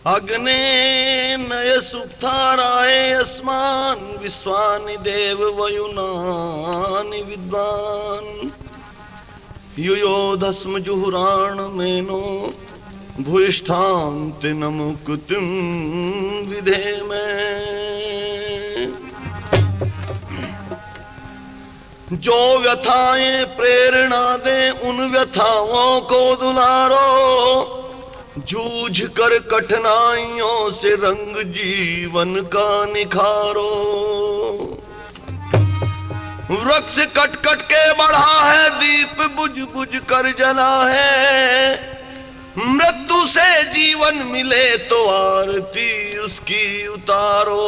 अग्ने नय सुप्ताराय अस्मान् विश्वानि देव वयुनानि विद्वान् युयोधस्म जुहुराण मेनो भूयिष्ठां तेन मुक्तिं विधेमे। जो व्यथाएं प्रेरणा दे उन व्यथाओं को दुलारो, जूझ कर कठिनाइयों से रंग जीवन का निखारो। वृक्ष कट कट के बढ़ा है, दीप बुझ बुझ कर जला है। मृत्यु से जीवन मिले तो आरती उसकी उतारो।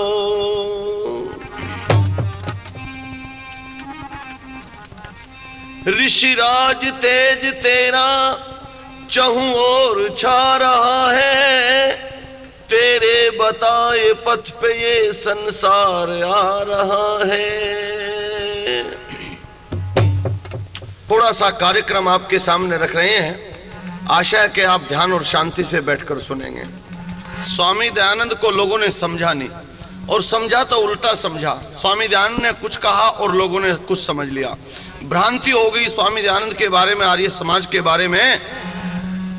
ऋषिराज तेज तेरा चहुं ओर छा रहा है, तेरे बताए पथ पे ये संसार आ रहा है। थोड़ा सा कार्यक्रम आपके सामने रख रहे हैं, आशा है कि आप ध्यान और शांति से बैठकर सुनेंगे। स्वामी दयानंद को लोगों ने समझा नहीं, और समझा तो उल्टा समझा। स्वामी दयानंद ने कुछ कहा और लोगों ने कुछ समझ लिया। भ्रांति हो गई स्वामी दयानंद के बारे में, आर्य समाज के बारे में।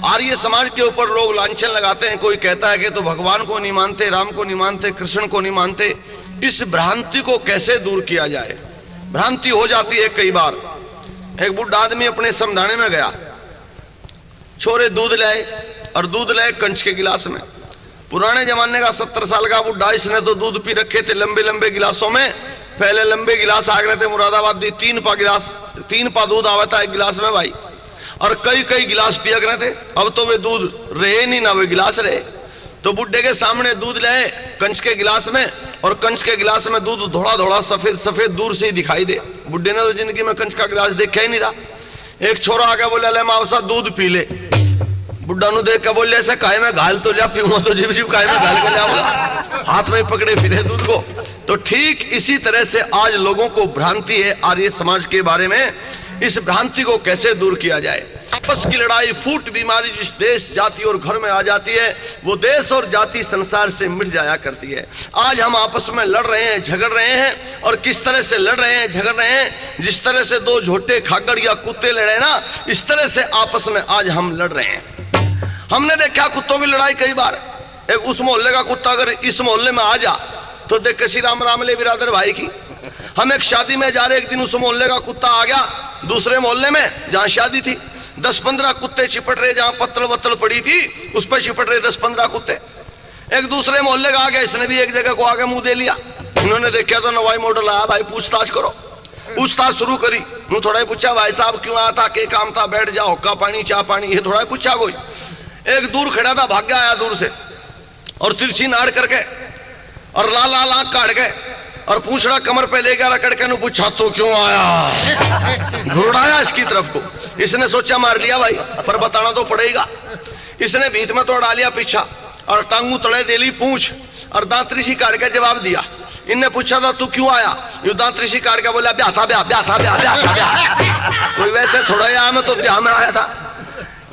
आर्य समाज के ऊपर लोग लांछन लगाते हैं। कोई कहता है कि तो भगवान को नहीं मानते, राम को नहीं मानते, कृष्ण को नहीं मानते। इस भ्रांति को कैसे दूर किया जाए? भ्रांति हो जाती है कई बार। एक बुढ़ा आदमी अपने समझाने में गया, छोरे दूध लाए और दूध लाए कंच के गिलास में। पुराने जमाने का 70 साल का बुढ़ा, इसने तो दूध पी रखे थे लंबे लंबे गिलासों में। पहले लंबे गिलास आ गए थे मुरादाबाद दी, 3 पा दूध आवा था एक गिलास में भाई, और कई कई गिलास पिया गए थे। अब तो वे दूध रहे नहीं ना वे गिलास रहे। तो बुढ़े के सामने दूध लाए कंच के गिलास में, और कंच के गिलास में दूध थोड़ा थोड़ा सफेद सफेद दूर से ही दिखाई दे। बुढ़े ने तो जिंदगी में कंच का गिलास देखा ही नहीं था। एक छोरा आके बोले, ले मावसा दूध पी ले। बुढ़ा नु देख के बोले, ऐसा काहे में घाल तो लिया, पीऊंगा तो जीव जीव काहे में घाल के लिया, हाथ में पकड़े फिरे दूध को। तो ठीक इसी तरह से आज लोगों को भ्रांति है आर्य समाज के बारे में। इस भ्रांति को कैसे दूर किया जाए? आपस की लड़ाई, फूट बीमारी जिस देश, जाति और घर में आ जाती है, वो देश और जाति संसार से मिट जाया करती है। आज हम आपस में लड़ रहे हैं, झगड़ रहे हैं, और किस तरह से लड़ रहे हैं, झगड़ रहे हैं? जिस तरह से दो झोटे खागड़ या कुत्ते लड़े ना, इस तरह से आपस में आज हम लड़ रहे हैं। हमने देखा कुत्तों की लड़ाई कई बार। एक उस मोहल्ले का कुत्ता अगर इस मोहल्ले में आ जा तो देख कैसी राम राम ले बिरादर भाई की। हम एक शादी में जा रहे, एक दिन उस मोहल्ले का कुत्ता आ गया दूसरे मोहल्ले में जहां शादी थी। 10-15 कुत्ते चिपट रहे, जहां पत्तल वत्तल पड़ी थी उस पर चिपट रहे 10-15 कुत्ते। एक दूसरे मोहल्ले का आ गया, इसने भी एक जगह को आगे मुंह दे लिया। इन्होंने देखा तो नवाई मॉडल आया, भाई पूछताछ करो। पूछताछ शुरू करी। थोड़ा ही पूछा, भाई साहब क्यों आया था, क्या काम था, बैठ जाओ, का पानी चाह पानी, ये थोड़ा ही पूछा। कोई एक दूर खड़ा था, भाग गया आया दूर से, और तिरछी नाड़ करके और लाल लाल आंख काट के और पूछड़ा कमर पे ले गया, रगड़ के पूछा तो क्यों आया, घुड़ाया इसकी तरफ को। इसने सोचा मार लिया भाई, पर बताना तो पड़ेगा। इसने भीत में तो डालिया पीछा और टांगू तले दे ली पूछ, और दांत ऋषि काट के जवाब दिया। इनने पूछा था तू क्यों आया, यू दांत ऋषि काट के बोला ब्याह था, ब्याह ब्याह था, ब्याह ब्याह था, ब्याह। कोई वैसे थोड़ा ही आया, मैं तो ब्याह में आया था।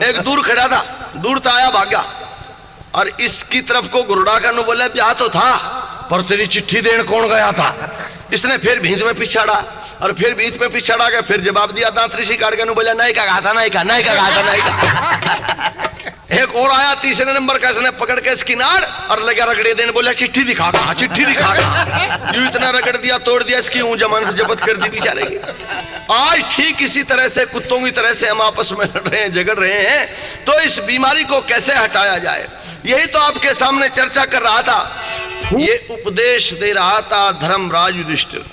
एक दूर खड़ा था, दूर तो आया, भागा, और इसकी तरफ को घुरड़ा कर बोला ब्याह तो था, पर तेरी चिट्ठी देने कौन गया था। इसने फिर भीत में पिछाड़ा, और फिर भीत में पिछाड़ा के फिर जवाब दिया दांत ऋषि काट के बोला नहीं का कहा था, नहीं का, नहीं का कहा था, नहीं का। एक और आया तीसरे नंबर का, इसने पकड़ के इसकी नाड़ और लगा रगड़े देने, बोला चिट्ठी दिखा, कहा चिट्ठी दिखा, कहा जो इतना रगड़ दिया, तोड़ दिया, इसकी ऊं जमानत जब्त कर दी बेचारे की। आज ठीक इसी तरह से कुत्तों की तरह से हम आपस में लड़ रहे हैं, झगड़ रहे हैं। तो इस बीमारी को कैसे हटाया जाए, यही तो आपके सामने चर्चा कर रहा था। ये उपदेश दे रहा था धर्मराज युधिष्ठिर।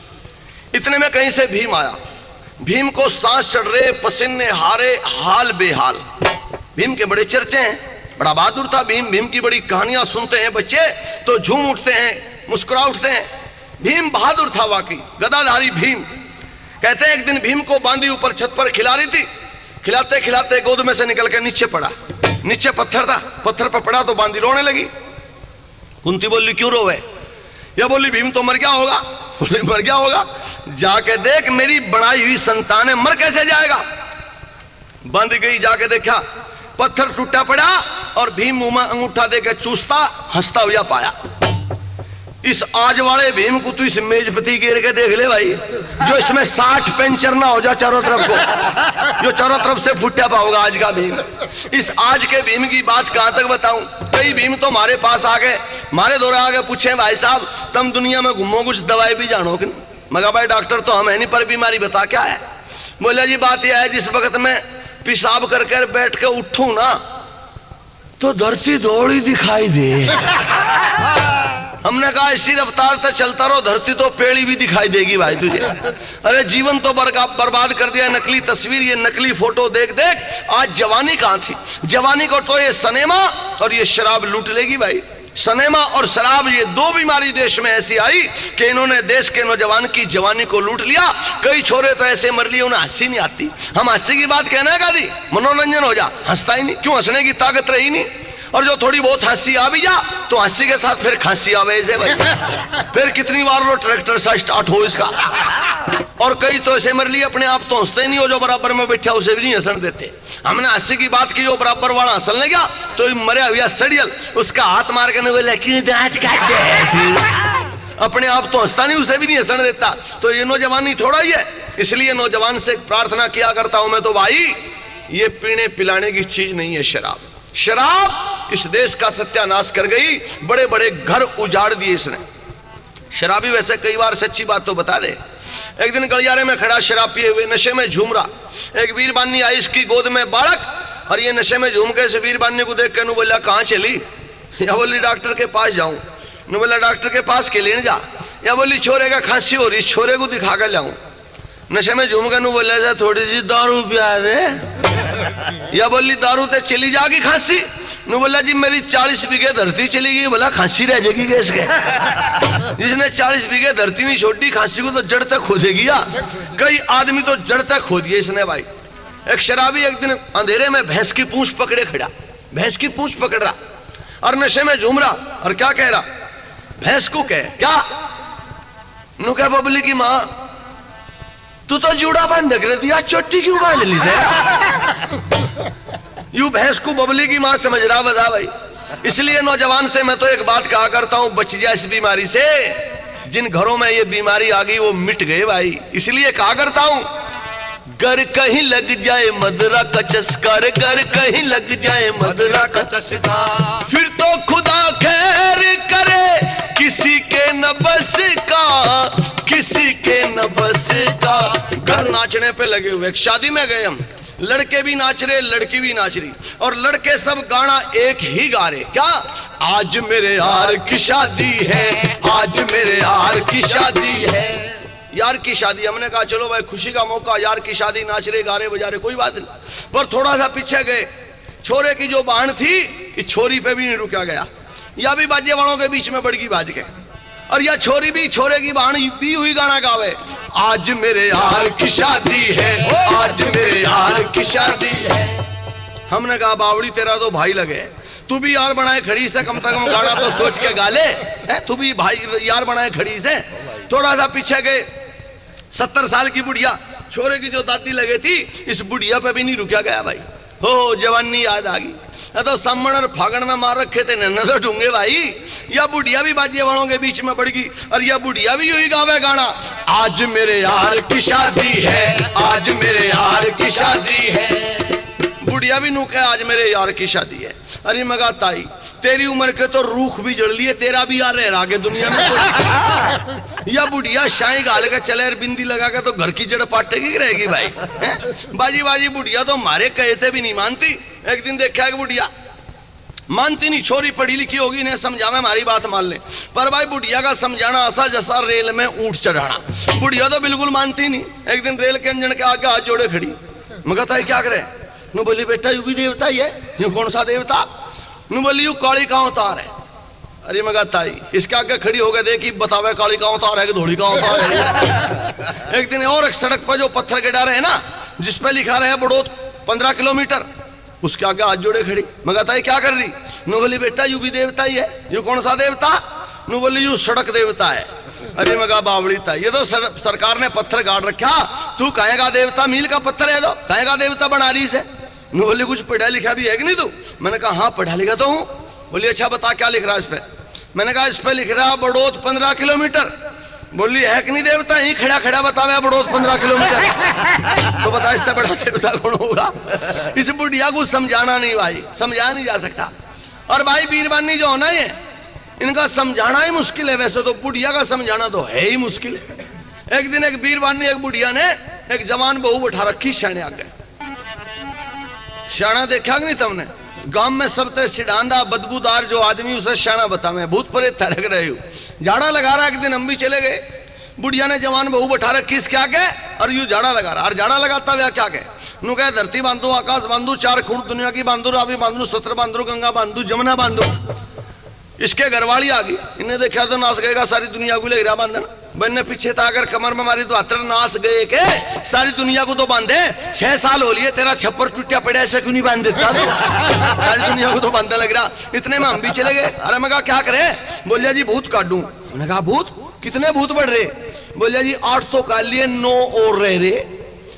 इतने में कहीं से भीम आया। भीम को सांस चढ़ रहे, पसीने हारे, हाल बेहाल। भीम के बड़े चर्चे हैं, बड़ा बहादुर था भीम। भीम की बड़ी कहानियां सुनते हैं बच्चे तो झूम उठते हैं, मुस्कुरा उठते हैं। भीम बहादुर था वाकई, गदाधारी भीम। कहते हैं एक दिन भीम को बांधी ऊपर छत पर खिला रही थी, खिलाते खिलाते गोद में से निकल के नीचे पड़ा। नीचे पत्थर था, पत्थर पर पड़ा तो बांधी रोने लगी। कुंती बोली क्यों रोवे? या बोली भीम तो मर गया होगा। बोले मर गया होगा, जाके देख मेरी बनाई हुई संतान है, मर कैसे जाएगा। बंद गई, जाके देखा पत्थर टूटा पड़ा और भीम मुंह में अंगूठा देकर चूसता, हंसता हुआ पाया। इस आज वाले भीम को तू इस मेजपति गिर के देख ले भाई, जो इसमें 60 पंचर ना हो जाए चारों तरफ को, जो चारों तरफ से फुटा पाओगा आज का भीम। इस आज के भीम की बात कहां तक बताऊं। कई भीम तो हमारे पास आ गए, हमारे दौरा आगे पूछे, भाई साहब तुम दुनिया में घूमो, कुछ दवाई भी जानो कि? मगर भाई डॉक्टर तो हम है नहीं, पर बीमारी बता क्या है? बोला जी बात यह है, जिस वक्त मैं पेशाब करके बैठ के उठूं ना तो धरती दौड़ी दिखाई दे। हमने कहा इसी रफ्तार से चलता रहो, धरती तो पेड़ी भी दिखाई देगी भाई तुझे। अरे जीवन तो बर्बाद कर दिया, नकली तस्वीर, ये नकली फोटो देख देख। आज जवानी कहां थी? जवानी को तो ये सिनेमा और ये शराब लूट लेगी भाई। सिनेमा और शराब, ये दो बीमारी देश में ऐसी आई कि इन्होंने देश के नौजवान की जवानी को लूट लिया। कई छोरे तो ऐसे मर लिए उन्हें हंसी नहीं आती। हम हंसी की बात कहना है गादी, मनोरंजन हो जा, हंसता ही नहीं, क्यों? हंसने की ताकत रही नहीं। और जो थोड़ी बहुत हंसी आ भी जा तो हंसी के साथ फिर खांसी आवे ऐसे भाई। फिर कितनी बार वो ट्रैक्टर सा स्टार्ट हो इसका। और कई तो ऐसे मर लिए अपने आप तो हंसते नहीं हो, जो बराबर में बैठा उसे भी नहीं हंसन देते। हमने हंसी की बात की, जो बराबर वाला हंसन ले गया तो मरे हुआ सड़ियल उसका हाथ मार के अपने आप तो हंसता नहीं, उसे भी नहीं हंसन देता। तो ये नौजवानी थोड़ा ही है। इसलिए नौजवान से प्रार्थना किया करता हूं मैं तो भाई, ये पीने पिलाने की चीज नहीं है शराब। शराब इस देश का सत्यानाश कर गई, बड़े बड़े घर उजाड़ दिए इसने। शराबी वैसे कई बार सच्ची बात तो बता दे। एक दिन गलियारे में खड़ा शराब पिए हुए नशे में झूम रहा, एक वीरबानी आई, इसकी गोद में बालक, और ये नशे में झूम के इस वीरबानी को देख के नु बोला कहां चली? या बोली डॉक्टर के पास जाऊं। नु बोला डॉक्टर के पास के लेने जा। या बोली छोरे का खांसी हो रही, छोरे को दिखा कर लाऊं। नशे में झूम के नु बोला थोड़ी सी दारू पिया दे। या बोली दारू ते चली जाएगी खांसी। नु बोला जी मेरी 40 बीघे धरती चली गई, बोला खांसी रह जाएगी गैस के। जिसने 40 बीघे धरती नहीं छोड़ी, खांसी को तो जड़ तक खोदेगी। कई आदमी तो जड़ तक खोदिए इसने भाई। एक शराबी एक दिन अंधेरे में भैंस की पूंछ पकड़े खड़ा, भैंस की पूंछ पकड़ रहा और नशे में झूम रहा, और क्या कह रहा? भैंस को कह क्या? नु क्या बबली की मां तू तो जूड़ा बांध कर दिया, चोटी क्यों बांध ली थे? यू भैंस को बबली की मां समझ रहा बता भाई। इसलिए नौजवान से मैं तो एक बात कहा करता हूं, बच जा इस बीमारी से। जिन घरों में ये बीमारी आ गई वो मिट गए भाई। इसलिए कहा करता हूं, घर कहीं लग जाए मदरा का चस्का, घर कहीं लग जाए मदरा का चस्का, फिर तो खुदा खैर करे किसी के न बस का, किसी के न बस का। घर नाचने पे लगे हुए, एक शादी में गए हम, लड़के भी नाच रहे, लड़की भी नाच रही, और लड़के सब गाना एक ही गा रहे। क्या? आज मेरे यार की शादी है, आज मेरे यार की शादी है। यार की शादी, हमने कहा चलो भाई खुशी का मौका, यार की शादी, नाच रहे गा रहे बजा रहे, कोई बात नहीं। पर थोड़ा सा पीछे गए, छोरे की जो बहन थी इस छोरी पे भी नहीं रुका गया, या भी बाजे वालों के बीच में बड़की बाज गए, और यह छोरी भी छोरे की बहन भी हुई गाना गावे, आज मेरे यार की शादी है, आज मेरे यार की शादी है। हमने कहा बावड़ी तेरा तो भाई लगे, तू भी यार बनाए खड़ी से, कम से कम गाना तो सोच के गा ले, तू भी भाई यार बनाए खड़ी से। थोड़ा सा पीछे गए, 70 साल की बुढ़िया, छोरे की जो दादी लगे थी, इस बुढ़िया पे भी नहीं रुका गया भाई। हो जवानी याद आ गई, तो सामण और फागण में मार रखे थे नन्ना तो ढूंगे भाई। या बुढ़िया भी बाजे वालों के बीच में बढ़ गई, और यह बुढ़िया भी यही गावे गाना, आज मेरे यार की शादी है, आज मेरे यार की शादी है। बुढ़िया भी नूके आज मेरे यार की शादी है। अरे मगा ताई तेरी उम्र के तो रूख भी जड़ लिए, तेरा भी यार रह आगे दुनिया में। या बुढ़िया शाही गाल के चले और बिंदी लगा के तो घर की जड़ पाटेगी रहेगी भाई। बाजी बाजी बुढ़िया तो मारे कहते भी नहीं मानती। एक दिन देखा कि बुढ़िया मानती नहीं, छोरी पढ़ी लिखी होगी, इन्हें समझावे हमारी बात मान ले, पर भाई बुढ़िया का समझाना ऐसा जैसा रेल में ऊंट चढ़ाना। बुढ़िया तो बिल्कुल मानती नहीं। एक दिन रेल के इंजन के आगे हाथ जोड़े खड़ी, मगर ताई क्या करे? नु बोली बेटा यू भी देवता ही है। यू कौन सा देवता? नु बोली यू काली का अवतार है। अरे मगा ताई इसके आगे खड़ी हो गए, देखी बतावे काली का अवतार है कि धोड़ी का अवतार है। एक दिन और एक सड़क पर जो पत्थर के डारे है ना, जिसपे लिखा रहे बड़ोत 15 किलोमीटर, उसके आगे हाथ जोड़े खड़ी। मगा ताई क्या कर रही? नु बोली बेटा यू भी देवता ही है। यू कौन सा देवता? नु बोली यू सड़क देवता है। अरे मगा बावड़ी था, ये तो सरकार ने पत्थर गाड़ रखा, तू कहेगा देवता? मील का पत्थर है तो कहेगा देवता बना रही से। बोली कुछ पढ़ा लिखा भी है कि नहीं तू? मैंने कहा हाँ पढ़ा लिखा तो हूँ। बोली अच्छा बता क्या लिख रहा है इस पे? मैंने कहा इस पे लिख रहा बड़ौत 15 किलोमीटर। बोली है कि नहीं देवता ही खड़ा खड़ा बतावे बड़ौत 15 किलोमीटर। तो बता इससे बड़ा देवता कौन होगा? इस बुढ़िया को समझाना नहीं भाई, समझा नहीं जा सकता। और भाई बीरबानी जो होना है इनका समझाना ही मुश्किल है। वैसे तो बुढ़िया का समझाना तो है ही मुश्किल। एक दिन एक बीरबानी एक बुढ़िया ने एक जवान बहू बैठा रखी शाने आगे। शाना देखा कि नहीं तुमने? गांव में सबसे सिडांदा बदबूदार जो आदमी उसे शाना बतावे, भूत प्रेत थरक रहे हो। झाड़ा लगा रहा, एक दिन हम भी चले गए। बुढ़िया ने जवान बहू बैठा रखी इसके आगे और यूं झाड़ा लगा रहा। और झाड़ा लगाता हुआ क्या कहे? नु कहे धरती बांधू, आकाश बांधू, 4 खूंट दुनिया की बांधू, रावी बांधू, सत्र बांधू, गंगा बांधू, जमुना बांधू। इसके घरवाली आ गई, इन्हें देखा तो नाच गएगा सारी दुनिया को ले रहा बांधन। बनने पीछे था अगर कमर में मारी तो हाथर नाच गए के सारी दुनिया को तो बांधे। 6 साल हो लिए तेरा छप्पर टूटिया पड़ा, ऐसे क्यों नहीं बांध देता? तो सारी दुनिया को तो बांधने लग रहा। इतने में हम भी चले गए। अरे मैं कहा क्या करे? बोलिया जी भूत काटूं। मैंने कहा भूत? कितने भूत बढ़ रहे? बोलिया जी 8 तो काट लिए, 9 और रह रहे।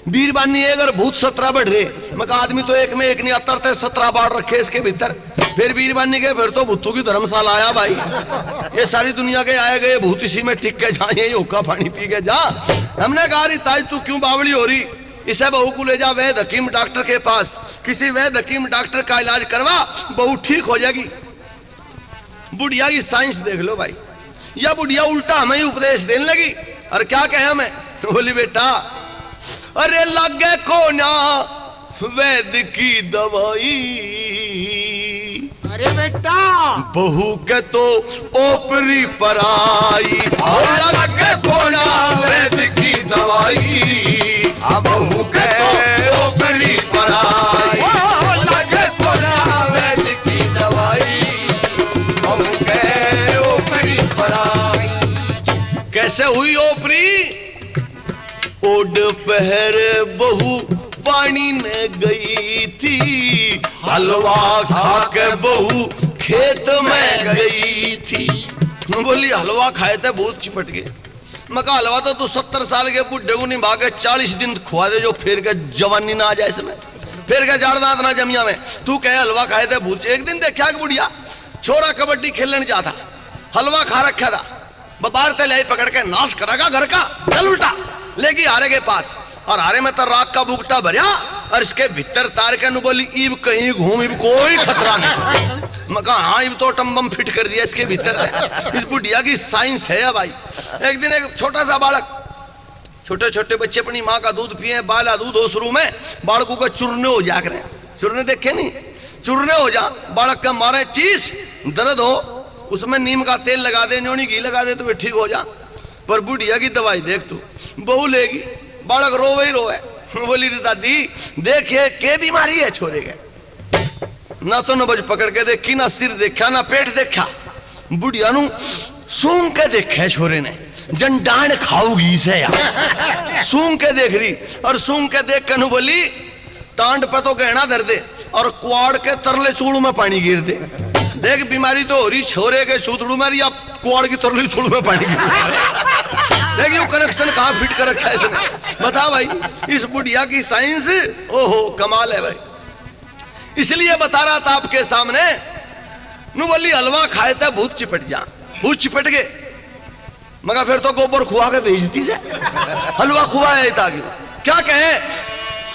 बीरबानी अगर भूत 17 बढ़ रहे। मैं कहा आदमी तो एक में एक नहीं अतर 17 बाढ़ रखे इसके भीतर। फिर बीरबानी के फिर तो भूतों की धर्मशाला आया भाई। ये सारी दुनिया के आए गए भूत इसी में टिक के जाए, होका पानी पी के जा। हमने कहा री ताज तू क्यों बावली हो रही? इसे बहू को ले जा वैद्य हकीम डॉक्टर के पास, किसी वैद्य हकीम डॉक्टर का इलाज करवा, बहू ठीक हो जाएगी। बुढ़िया की साइंस देख लो भाई। या बुढ़िया उल्टा हमें उपदेश देने लगी। और क्या कहे हमें? बोली बेटा अरे लागे को ना वैद्य की दवाई, अरे बेटा बहू के तो ओपरी पर आई। लागे को ना वैद्य की दवाई, बहू के तो ओपरी पर आई। लागे को ना वैद्य की दवाई, बहू के ओपरी पर आई। कैसे हुई ओपरी? ओड पहर बहू पानी में गई थी, हलवा खा के बहू खेत में गई थी। बोली हलवा खाए थे भूत चिपट गए। मैं कहा हलवा तो तू 70 साल के बुढ़े को नहीं भागे 40 दिन खुआ दे जो फिर के जवानी ना आ जाए इसमें, फिर के जाड़ दांत ना जमिया में। तू कहे हलवा खाए थे भूत। एक दिन देखा कि बुढ़िया छोरा कबड्डी खेलने जाता, हलवा खा रखा था, बाहर ते ले पकड़ के नाश करेगा घर का। चल उल्टा लेगी हारे के पास, और हारे में तो राख का बुकटा भरिया और इसके भीतर तार के नु बोली ईब कहीं घूम, ईब कोई खतरा नहीं। मैं कहा हाँ ईब तो टम्बम फिट कर दिया इसके भीतर। इस बुढ़िया की साइंस है भाई। एक दिन एक छोटा सा बालक, छोटे छोटे बच्चे अपनी माँ का दूध पिए, बाला दूध हो शुरू में, बालकों का चूरने हो जा करे। चूरने देखे नहीं? चूरने हो जा, बालक का मारे चीज दर्द हो, उसमें नीम का तेल लगा दे, न्योनी घी लगा दे तो वे ठीक हो जा। पर बुढ़िया की दवाई देख तू, बहू लेगी, बालक रोवे ही रोवे। बोली दादी देखिए के बीमारी है छोरे के, ना तो नब्ज पकड़ के देखी, ना सिर देखा, ना पेट देखा। बुढ़िया नु सूंघ के देखे छोरे ने, जन डांड खाऊगी से यार। सूंघ के देख रही और सूंघ के देख के नु बोली टांड पे तो गहना धर दे और कुआड़ के तरले चूड़ में पानी गिर दे। देख बीमारी तो हो रही छोरे के छूतड़ू में, या कुआड़ की तरली चूड़ में पानी गिर। देखिए कनेक्शन कहाँ फिट कर रखा है इसने। बता भाई इस बुढ़िया की साइंस ओहो कमाल है भाई। इसलिए बता रहा था आपके सामने। नु बोली हलवा खाए थे भूत चिपट जा, भूत चिपट गए। मगर फिर तो गोबर खुआ के भेजती है, हलवा खुआया ताकि क्या कहे?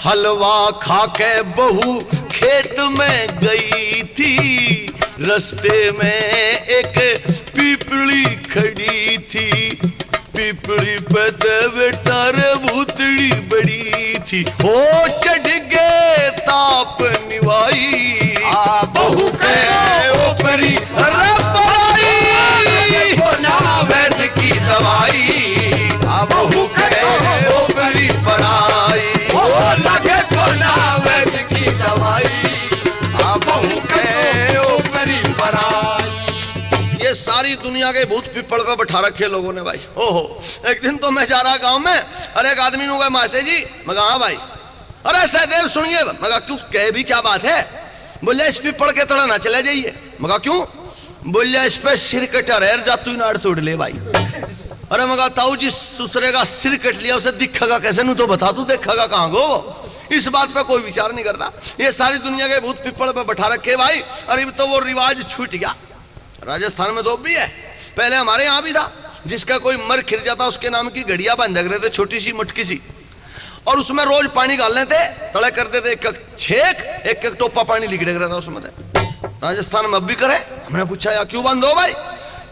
हलवा खा के बहू खेत में गई थी, रास्ते में एक पीपली खड़ी थी, पीपली पे बेटा रे भूतड़ी बड़ी थी। हो चढ़ गए ताप निवाई, बहू के ऊपरी वैद्य की दवाई, बहू के ऊपरी पराई। लगे कोना वैद्य की दवाई, बहू के ऊपरी पराई। ये सारी दुनिया के भूत पिपड़ पे बैठा रखे लोगों ने भाई। ओहो एक दिन तो मैं जा रहा गांव में, अरे एक आदमी ने कहा मासे जी। मगा हाँ भाई। अरे सहदेव सुनिए। मगा क्यों? कहे भी क्या बात है? बोलिए इस पिपड़ के थोड़ा ना चले जाइए। मगा क्यों? बोलिए इस पे सिर कटा रहे जातू नाड़ तोड़ ले भाई। अरे मगा ताऊ जी सुसरे का सिर कट लिया, उसे दिखेगा कैसे? नू तो बता तू देखेगा कहाँ गो? इस बात पे कोई विचार नहीं करता। ये सारी दुनिया के भूत पिपड़ पे बैठा रखे भाई। अरे तो वो रिवाज छूट गया। राजस्थान में तो भी है, पहले हमारे यहाँ भी था। जिसका कोई मर खिर जाता उसके नाम की घड़िया बांध रहे थे, छोटी सी मटकी सी, और उसमें रोज पानी डालने थे, तड़े करते थे, एक छेक एक एक टोपा पानी लिख रहा था उसमें। राजस्थान में अब भी करे। हमने पूछा यार क्यों बंद हो भाई?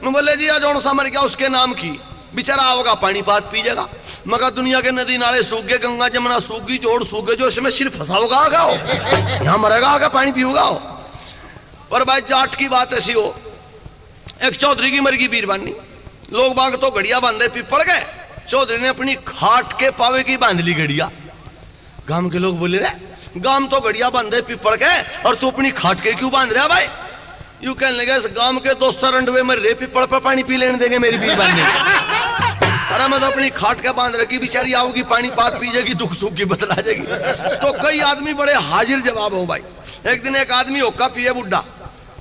बोले जी आज जौन सा मर गया उसके नाम की, बेचारा होगा पानी पात पीजेगा। मगर दुनिया के नदी नाले सूख गए, गंगा जमुना सूख गई, जोड़ सूख गए, जो इसमें सिर्फ फंसा होगा आगा हो, यहाँ मरेगा आगा पानी पीऊगा हो। पर भाई जाट की बात ऐसी हो, एक चौधरी की मर गई बीरबानी, लोग बाग तो घड़िया बांधे पीपड़ गए, चौधरी ने अपनी खाट के पावे की बांध ली घड़िया। गांव के लोग बोले रहे गांव तो घड़िया बांधे पीपड़ गए और तू अपनी खाट के क्यों बांध रहा भाई? यूं कहने लगे गांव के दोस्त रंडवे में रे पीपड़ पे पानी पी लेने देंगे मेरी बीर बांधने। अरे मैं तो अपनी खाट के बांध रखी, बेचारी आओगी पानी पात पी जाएगी, दुख सुख की बतला जाएगी। तो कई आदमी बड़े हाजिर जवाब हो भाई। एक दिन एक आदमी होका पिए बुड्ढा,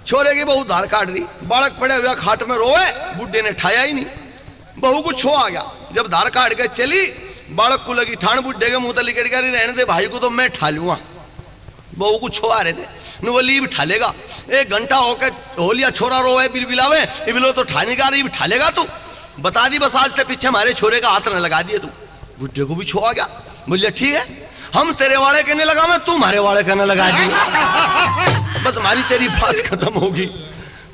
छोरे की बहू धार काट दी, बालक पड़े हुआ खाट में रोए, बुड्ढे ने ठाया ही नहीं। बहू को छो आ गया, जब धार काट के चली बालक को लगी ठाण, बुड्ढे के मुंह तली कट गया, रहने दे भाई को तो मैं ठा लूंगा। बहू को छो आ रहे थे, बोली ठालेगा, एक घंटा होकर हो लिया, छोरा रोए बिलबिलावे, बिलो तो ठाने का रही, ठालेगा तू? बता दी बस आज से पीछे हमारे छोरे का हाथ न लगा दिए तू। बुड्ढे को भी छो आ गया, बोलिए ठीक है हम तेरे वाले कहने लगा, मैं तू हमारे वाले कहने लगा दी, बस हमारी तेरी बात खत्म होगी।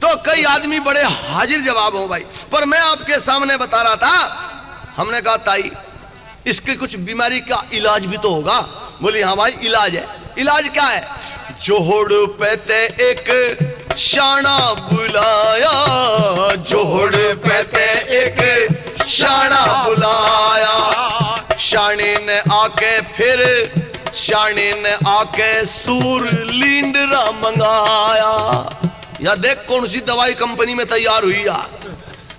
तो कई आदमी बड़े हाजिर जवाब हो भाई। पर मैं आपके सामने बता रहा था, हमने कहा ताई इसके कुछ बीमारी का इलाज भी तो होगा। बोली हाँ भाई इलाज है। इलाज क्या है? जोड़ पेते एक शाना बुलाया, जोड़ पेते एक शाना बुलाया, शानी ने आके फिर शानी ने आके सूर लींडरा मंगाया। या देख कौन सी दवाई कंपनी में तैयार हुई यार,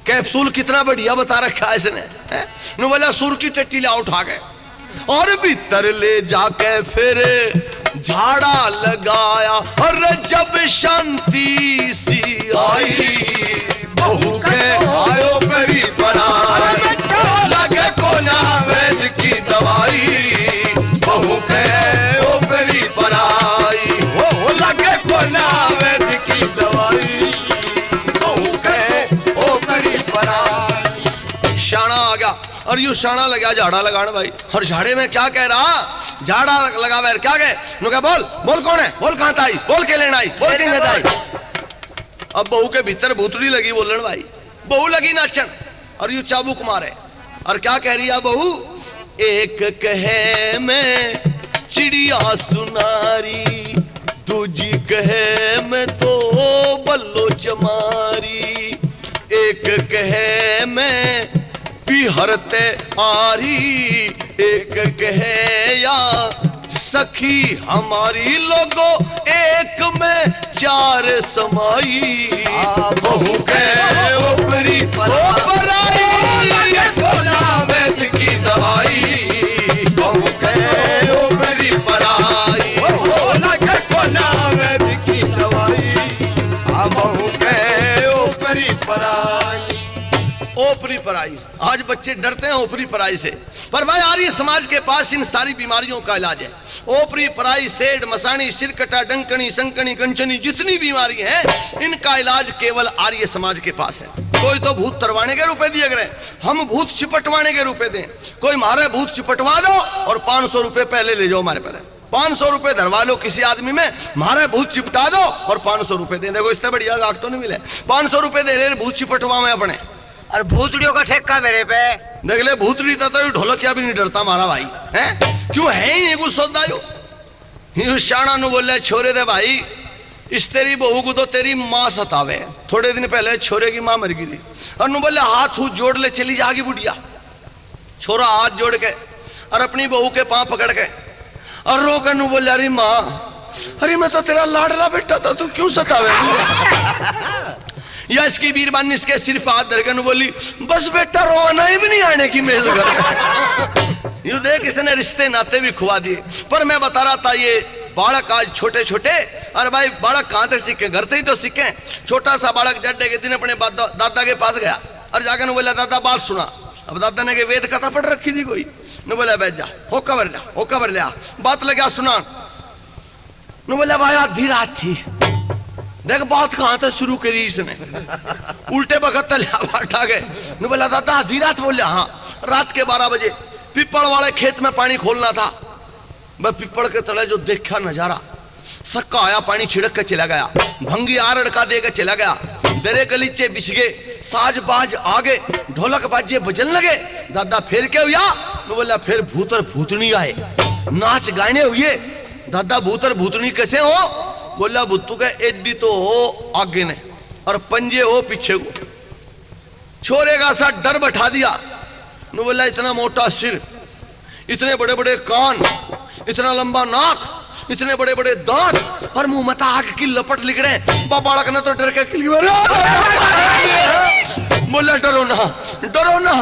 कैप्सूल कितना बढ़िया बता रखा है इसने। नु बोला सूर की टट्टी ला उठा के और भीतर ले जाके फिर झाड़ा लगाया, और जब शांति सी आई बहू के आयो करी बनाए, लगे कोना वैद की दवाई बहू के ओपरी बनाई, वो लगे कोना वैद की दवाई बहू के ओपरी बनाई। शाना आ गया और यू शाना लगा झाड़ा लगाने भाई। और झाड़े में क्या कह रहा? झाड़ा लगा वैर क्या कहे? नुका बोल बोल कौन है, बोल कहां आई, बोल के लेना आई, बोल के आई। अब बहू के भीतर भूतड़ी लगी बोलन भाई, बहू लगी नाचन और यू चाबुक मारे। और क्या कह रही है बहू? एक कहे मैं चिड़िया सुनारी, दूजी कहे मैं तो बल्लो चमारी, एक कहे मैं बिहरते आरी, एक कहे या सखी हमारी, लोगो एक में चार समाई, बहू के ऊपरी पराई, वैद की दवाई बहू के ऊपरी पराई, वैद की दवाई बहू के ऊपरी पराई। ओपरी पराई, आज बच्चे डरते हैं ओपरी पराई से। पर भाई आर्य समाज के पास इन सारी बीमारियों का इलाज है। ओपरी पराई, सेड, मसानी, सिरकटा, डंकनी, संकनी, कंचनी, जितनी बीमारी हैं इनका इलाज केवल आर्य समाज के पास है। कोई तो भूत तरवाने के रुपए दिए गए, हम भूत चिपटवाने के रुपए दें। कोई मारे भूत चिपटवा दो और 500 रुपए पहले ले जाओ हमारे पर, 500 रुपए धरवा लो किसी आदमी में, मारे भूत चिपटा दो और 500 रुपए दे। देखो इससे बढ़िया गाहक तो नहीं मिले, 500 रुपए दे रहे भूत चिपटवा में अपने। और भूतड़ियों का ठेका मेरे पे देख ले, भूतड़ी तो ढोलकिया भी नहीं डरता मारा भाई है, क्यों है ही कुछ सौदा। शाना नु बोले छोरे दे भाई, इस तेरी बहू को तो तेरी माँ सतावे। थोड़े दिन पहले छोरे की माँ मर गई थी और नु बोले हाथ हूथ जोड़ ले चली जागी बुढ़िया। छोरा हाथ जोड़ के और अपनी बहू के पांव पकड़ के और रो कर नु बोले अरे माँ, अरे मैं तो तेरा लाडला बेटा था, तू क्यों सतावे? या इसकी बीरबानी इसके सिर पे हाथ धरकर बोली बस बेटा रोना ही भी नहीं आने की मेज घर। यू देख इसने रिश्ते नाते भी खुआ दिए। पर मैं बता रहा था ये बालक आज छोटे छोटे, अरे भाई बालक कहां से सीखे, घर से ही तो सीखे। छोटा सा बालक जड्डे के दिन अपने दादा के पास गया और जाकर बोला दादा बात सुना। अब दादा ने के वेद कथा पढ़ रखी थी कोई, नु बोला बैठ जा, हो कबर ले आ। बात लगा सुना। नु बोला भाई आधी रात थी, देख बात कहां से शुरू करी इसने, उल्टे बखत लिया बात आ गए। नु बोला दादा आधी रात? बोले हाँ, रात के 12 बजे पिपड़ वाले खेत में पानी खोलना था। वह पिपड़ के तले जो देखा नजारा, सक्का आया पानी छिड़क के चला गया, भंगी आ रड़का देकर चला गया, दरे गलीचे बिछ गए, साज बाज आगे, ढोलक बाजे बजन लगे। दादा फिर क्या हुआ? तो बोला फिर भूत और भूतनी आए, नाच गाने हुए। दादा भूत और भूतनी कैसे हो? बोला भूतू का एडी तो हो आगे ने और पंजे हो पीछे को। छोरे का सा डर बैठा दिया। नु बोला इतना मोटा सिर, इतने बड़े बड़े कान, इतना लंबा नाक, इतने बड़े बड़े दांत और मुंह मता आग की लपट लिख रहे। बालक ने तो डर के बोला डरो ना